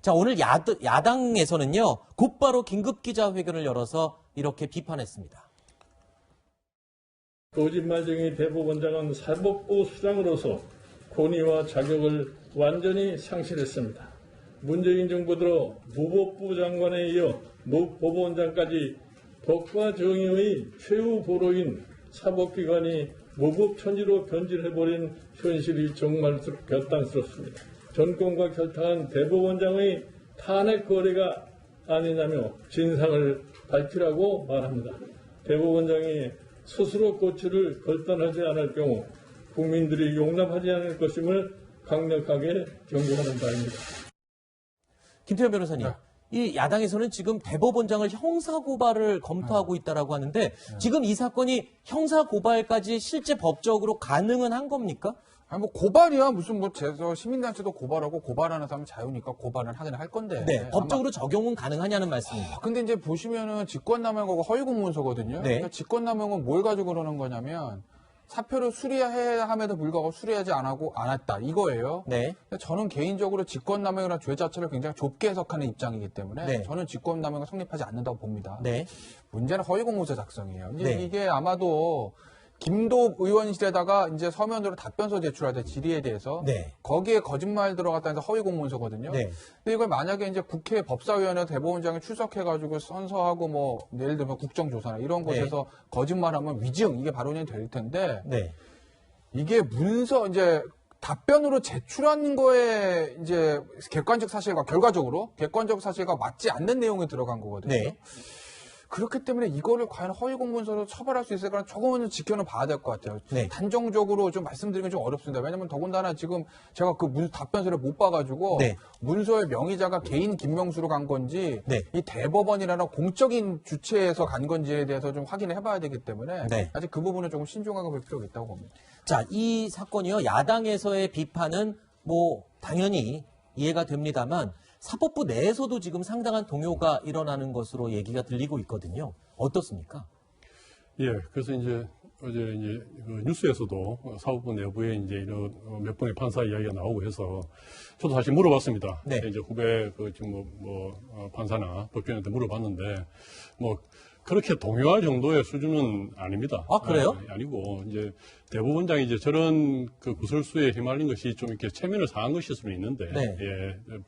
자, 오늘 야당에서는요, 곧바로 긴급기자회견을 열어서 이렇게 비판했습니다. 거짓말쟁이 대법원장은 사법부 수장으로서 권위와 자격을 완전히 상실했습니다. 문재인 정부 들어 무법부 장관에 이어 법원장까지 법과 정의의 최후 보로인 사법기관이 무법천지로 변질해버린 현실이 정말 결단스럽습니다. 정권과 결탁한 대법원장의 탄핵 거래가 아니냐며 진상을 밝히라고 말합니다. 대법원장이 스스로 고치를 결단하지 않을 경우 국민들이 용납하지 않을 것임을 강력하게 경고하는 바입니다. 김태현 변호사님, 네. 이 야당에서는 지금 대법원장을 형사고발을 검토하고 있다라고 하는데 지금 이 사건이 형사고발까지 실제 법적으로 가능은 한 겁니까? 아니 뭐 고발이야 무슨 뭐 시민단체도 고발하고 고발하는 사람은 자유니까 고발은 하긴 할 건데. 네, 법적으로 적용은 가능하냐는 말씀입니다. 근데 이제 보시면은 직권남용하고 허위공문서거든요. 네. 그러니까 직권남용은 뭘 가지고 그러는 거냐면 사표를 수리해야 함에도 불구하고 수리하지 않았다 이거예요. 네. 저는 개인적으로 직권남용이라는 죄 자체를 굉장히 좁게 해석하는 입장이기 때문에 네. 저는 직권남용은 성립하지 않는다고 봅니다. 네. 문제는 허위공문서 작성이에요. 이제 네. 이게 아마도 김도 의원실에다가 이제 서면으로 답변서 제출할 때 질의에 대해서 네. 거기에 거짓말 들어갔다는 허위 공문서거든요. 네. 근데 이걸 만약에 이제 국회 법사위원회 대법원장이 출석해가지고 선서하고 뭐 예를 들면 국정조사나 이런 네. 곳에서 거짓말하면 위증 이게 발언이 될 텐데 네. 이게 문서 이제 답변으로 제출한 거에 이제 객관적 사실과 결과적으로 객관적 사실과 맞지 않는 내용이 들어간 거거든요. 네. 그렇기 때문에 이거를 과연 허위 공문서로 처벌할 수 있을까는 조금은 지켜는 봐야 될 것 같아요. 네. 단정적으로 좀 말씀드리긴 좀 어렵습니다. 왜냐하면 더군다나 지금 제가 그 답변서를 못 봐가지고 네. 문서의 명의자가 개인 김명수로 간 건지 네. 이 대법원이라는 공적인 주체에서 간 건지에 대해서 좀 확인을 해봐야 되기 때문에 네. 아직 그 부분은 조금 신중하게 볼 필요가 있다고 봅니다. 자, 이 사건이요. 야당에서의 비판은 뭐 당연히 이해가 됩니다만 사법부 내에서도 지금 상당한 동요가 일어나는 것으로 얘기가 들리고 있거든요. 어떻습니까? 예, 그래서 이제 어제 이제 그 뉴스에서도 사법부 내부에 이제 이런 몇 번의 판사 이야기가 나오고 해서 저도 사실 물어봤습니다. 네. 이제 후배 그 지금 판사나 법조인한테 물어봤는데 뭐 그렇게 동요할 정도의 수준은 아닙니다. 아, 그래요? 아니고 이제 대법원장이 이제 저런 그 구설수에 휘말린 것이 좀 이렇게 체면을 상한 것일 수는 있는데, 네. 예,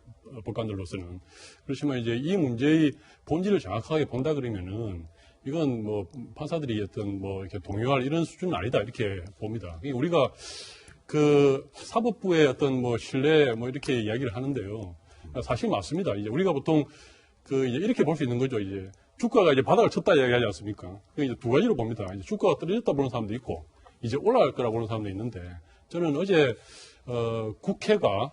법관들로서는 그렇지만 이제 이 문제의 본질을 정확하게 본다 그러면은 이건 뭐 판사들이 어떤 뭐 이렇게 동요할 이런 수준은 아니다 이렇게 봅니다. 우리가 그 사법부의 어떤 뭐 신뢰 뭐 이렇게 이야기를 하는데요. 사실 맞습니다. 이제 우리가 보통 그 이제 이렇게 볼 수 있는 거죠. 이제 주가가 이제 바닥을 쳤다 이야기하지 않습니까? 이제 두 가지로 봅니다. 이제 주가가 떨어졌다 보는 사람도 있고, 이제 올라갈 거라 보는 사람도 있는데, 저는 어제, 국회가,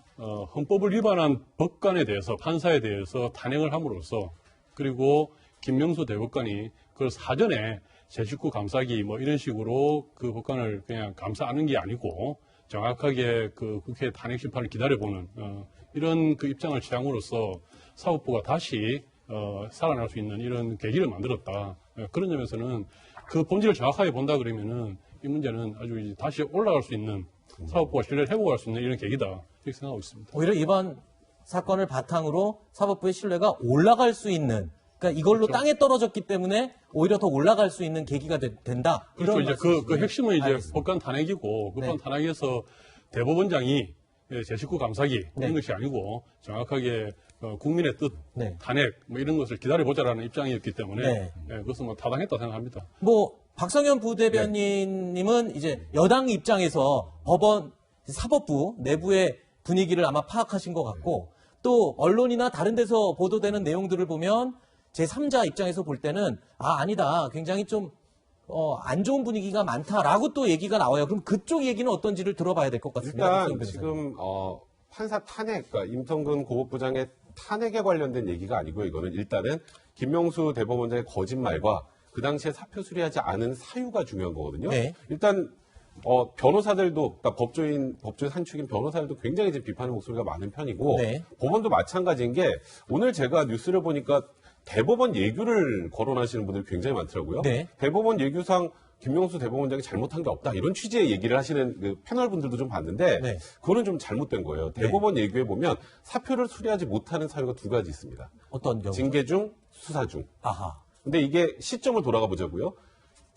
헌법을 위반한 법관에 대해서, 판사에 대해서 탄핵을 함으로써, 그리고 김명수 대법관이 그걸 사전에 제 식구 감싸기 뭐 이런 식으로 그 법관을 그냥 감싸는 게 아니고, 정확하게 그 국회 탄핵 심판을 기다려보는, 이런 그 입장을 취함으로써 사법부가 다시 살아날 수 있는 이런 계기를 만들었다. 그런 점에서는 그 본질을 정확하게 본다 그러면은 이 문제는 아주 이제 다시 올라갈 수 있는 사법부가 신뢰를 회복할 수 있는 이런 계기다. 이렇게 생각하고 있습니다. 오히려 이번 사건을 바탕으로 사법부의 신뢰가 올라갈 수 있는, 그러니까 이걸로 그렇죠. 땅에 떨어졌기 때문에 오히려 더 올라갈 수 있는 계기가 된다. 그렇죠. 이런 이제 그 말씀이시군요. 핵심은 이제 알겠습니다. 법관 탄핵이고, 법관 네. 탄핵에서 대법원장이 제 식구 감싸기 이런 네. 것이 아니고 정확하게 국민의 뜻, 네. 탄핵 뭐 이런 것을 기다려보자라는 입장이었기 때문에 네. 그것은 뭐 타당했다 생각합니다. 뭐 박성현 부대변인님은 이제 여당 입장에서 법원 사법부 내부의 분위기를 아마 파악하신 것 같고, 또 언론이나 다른 데서 보도되는 내용들을 보면 제3자 입장에서 볼 때는 아니다. 굉장히 좀 안 좋은 분위기가 많다라고 또 얘기가 나와요. 그럼 그쪽 얘기는 어떤지를 들어봐야 될 것 같습니다. 일단 지금 판사 탄핵, 그러니까 임성근 고법부장의 탄핵에 관련된 얘기가 아니고요. 이거는 일단은 김명수 대법원장의 거짓말과 그 당시에 사표 수리하지 않은 사유가 중요한 거거든요. 네. 일단 변호사들도, 그러니까 법조인 한 축인 변호사들도 굉장히 이제 비판의 목소리가 많은 편이고, 네. 법원도 마찬가지인 게 오늘 제가 뉴스를 보니까 대법원 예규를 거론하시는 분들이 굉장히 많더라고요. 네. 대법원 예규상 김명수 대법원장이 잘못한 게 없다 이런 취지의 얘기를 하시는 그 패널 분들도 좀 봤는데 네. 그거는 좀 잘못된 거예요. 대법원 얘기해 보면 사표를 수리하지 못하는 사유가 두 가지 있습니다. 어떤 경우? 징계 중, 수사 중. 아하. 근데 이게 시점을 돌아가 보자고요.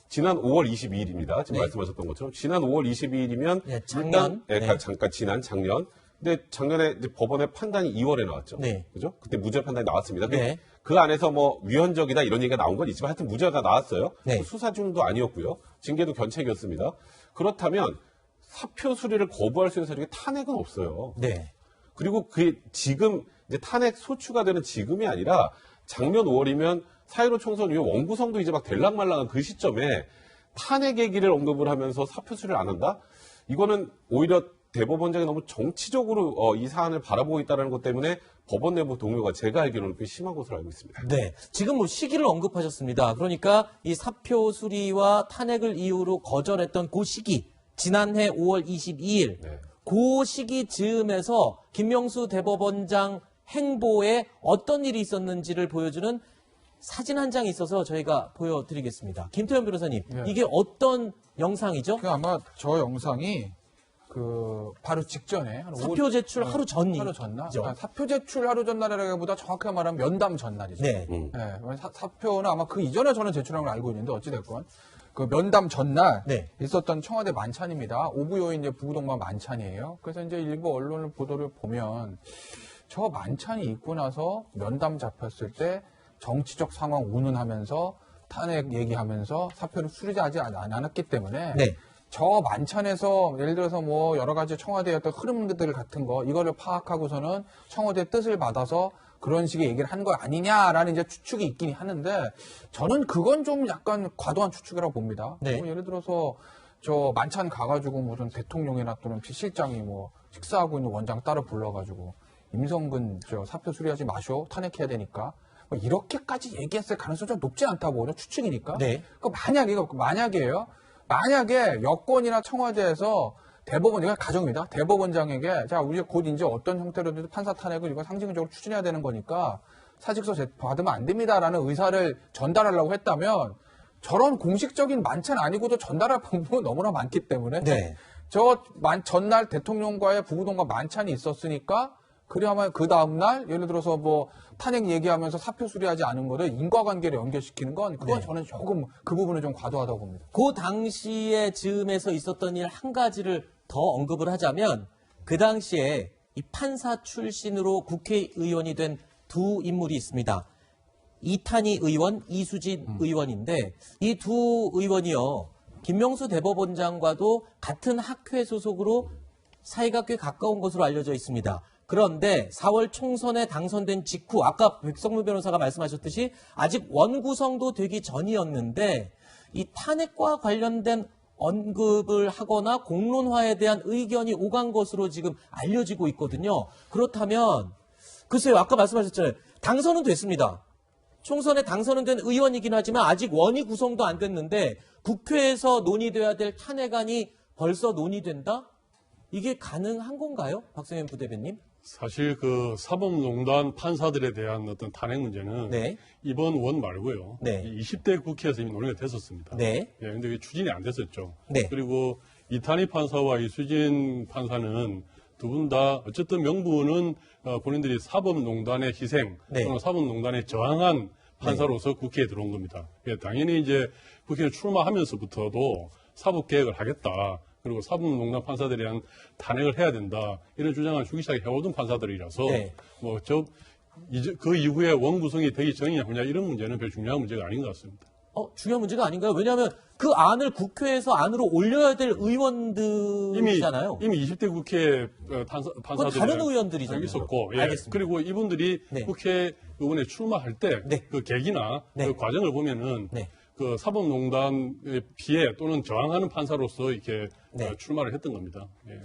지난 5월 22일입니다. 지금 네. 말씀하셨던 것처럼 지난 5월 22일이면 네, 작년. 잠깐 지난 작년. 근데 작년에 이제 법원의 판단이 2월에 나왔죠. 네. 그죠? 그때 무죄 판단이 나왔습니다. 네. 그 안에서 뭐 위헌적이다 이런 얘기가 나온 건 있지만 하여튼 무죄가 나왔어요. 네. 수사 중도 아니었고요. 징계도 견책이었습니다. 그렇다면 사표 수리를 거부할 수 있는 사유에 탄핵은 없어요. 네. 그리고 그 지금 이제 탄핵 소추가 되는 지금이 아니라 작년 5월이면 4.15 총선 이후 원구성도 이제 막 될랑말랑한 그 시점에 탄핵 얘기를 언급을 하면서 사표 수리를 안 한다? 이거는 오히려 대법원장이 너무 정치적으로 이 사안을 바라보고 있다는 것 때문에 법원 내부 동요가 제가 알기로는 꽤 심한 것으로 알고 있습니다. 네. 지금 뭐 시기를 언급하셨습니다. 그러니까 이 사표 수리와 탄핵을 이유로 거절했던 그 시기, 지난해 5월 22일, 네. 그 시기 즈음에서 김명수 대법원장 행보에 어떤 일이 있었는지를 보여주는 사진 한 장이 있어서 저희가 보여드리겠습니다. 김태현 변호사님, 네. 이게 어떤 영상이죠? 그 아마 저 영상이 바로 직전에 한 사표 제출 하루 전이. 하루 전날. 그러니까 사표 제출 하루 전날이라기보다 정확하게 말하면 면담 전날이죠. 네. 네, 사표는 아마 그 이전에 저는 제출한 걸 알고 있는데 어찌됐건 그 면담 전날 네. 있었던 청와대 만찬입니다. 오부요인 이제 부부동반 만찬이에요. 그래서 이제 일부 언론 보도를 보면 저 만찬이 있고 나서 면담 잡혔을 때 정치적 상황 운운하면서 탄핵 얘기하면서 사표를 수리하지 않았기 때문에 네. 저 만찬에서 예를 들어서 뭐 여러 가지 청와대의 어떤 흐름들 같은 거 이거를 파악하고서는 청와대의 뜻을 받아서 그런 식의 얘기를 한 거 아니냐라는 이제 추측이 있긴 하는데 저는 그건 좀 약간 과도한 추측이라고 봅니다. 네. 뭐 예를 들어서 저 만찬 가가지고 무슨 대통령이나 또는 실장이 뭐 식사하고 있는 원장 따로 불러가지고 임성근 저 사표 수리하지 마쇼 탄핵해야 되니까 뭐 이렇게까지 얘기했을 가능성이 좀 높지 않다고 보거든요. 추측이니까. 네. 그 만약이에요. 만약에 여권이나 청와대에서 대법원, 이건 가정입니다. 대법원장에게, 자, 우리가 곧 이제 어떤 형태로든 판사 탄핵을 이거 상징적으로 추진해야 되는 거니까 사직서 받으면 안 됩니다라는 의사를 전달하려고 했다면 저런 공식적인 만찬 아니고도 전달할 방법은 너무나 많기 때문에 네. 전날 대통령과의 부부동과 만찬이 있었으니까 그래야만 그 다음날 예를 들어서 뭐 탄핵 얘기하면서 사표 수리하지 않은 거를 인과관계를 연결시키는 건 그건 네. 저는 조금 그 부분은 좀 과도하다고 봅니다. 그 당시에 즈음에서 있었던 일 한 가지를 더 언급을 하자면 그 당시에 이 판사 출신으로 국회의원이 된 두 인물이 있습니다. 이탄희 의원, 이수진 의원인데 이 두 의원이요. 김명수 대법원장과도 같은 학회 소속으로 사이가 꽤 가까운 것으로 알려져 있습니다. 그런데 4월 총선에 당선된 직후 아까 백성무 변호사가 말씀하셨듯이 아직 원구성도 되기 전이었는데 이 탄핵과 관련된 언급을 하거나 공론화에 대한 의견이 오간 것으로 지금 알려지고 있거든요. 그렇다면 글쎄요. 아까 말씀하셨잖아요. 당선은 됐습니다. 총선에 당선은 된 의원이긴 하지만 아직 원이 구성도 안 됐는데 국회에서 논의돼야 될 탄핵안이 벌써 논의된다? 이게 가능한 건가요? 박성현 부대변님? 사실 그 사법농단 판사들에 대한 어떤 탄핵 문제는 네. 이번 원 말고요. 네. 이 20대 국회에서 이미 논의가 됐었습니다. 네. 예, 근데 이게 추진이 안 됐었죠. 네. 그리고 이탄희 판사와 이수진 판사는 두 분 다 어쨌든 명분은 본인들이 사법농단의 희생 네. 또는 사법농단에 저항한 판사로서 국회에 들어온 겁니다. 예, 당연히 이제 국회에 출마하면서부터도 사법개혁을 하겠다. 그리고 사법농단 판사들에 대한 탄핵을 해야 된다. 이런 주장을 주기차게 해오던 판사들이라서 네. 그 이후에 원구성이 되기 전이냐 후냐 이런 문제는 별 중요한 문제가 아닌 것 같습니다. 중요한 문제가 아닌가요? 왜냐하면 그 안을 국회에서 안으로 올려야 될 의원들이잖아요. 이미 20대 국회 판사들이 다른 의원들이잖아요. 있었고, 예. 알겠습니다. 그리고 이분들이 네. 국회의원에 출마할 때 네. 그 계기나 네. 그 과정을 보면은 네. 그 사법농단의 피해 또는 저항하는 판사로서 이렇게 네. 출마를 했던 겁니다. 예.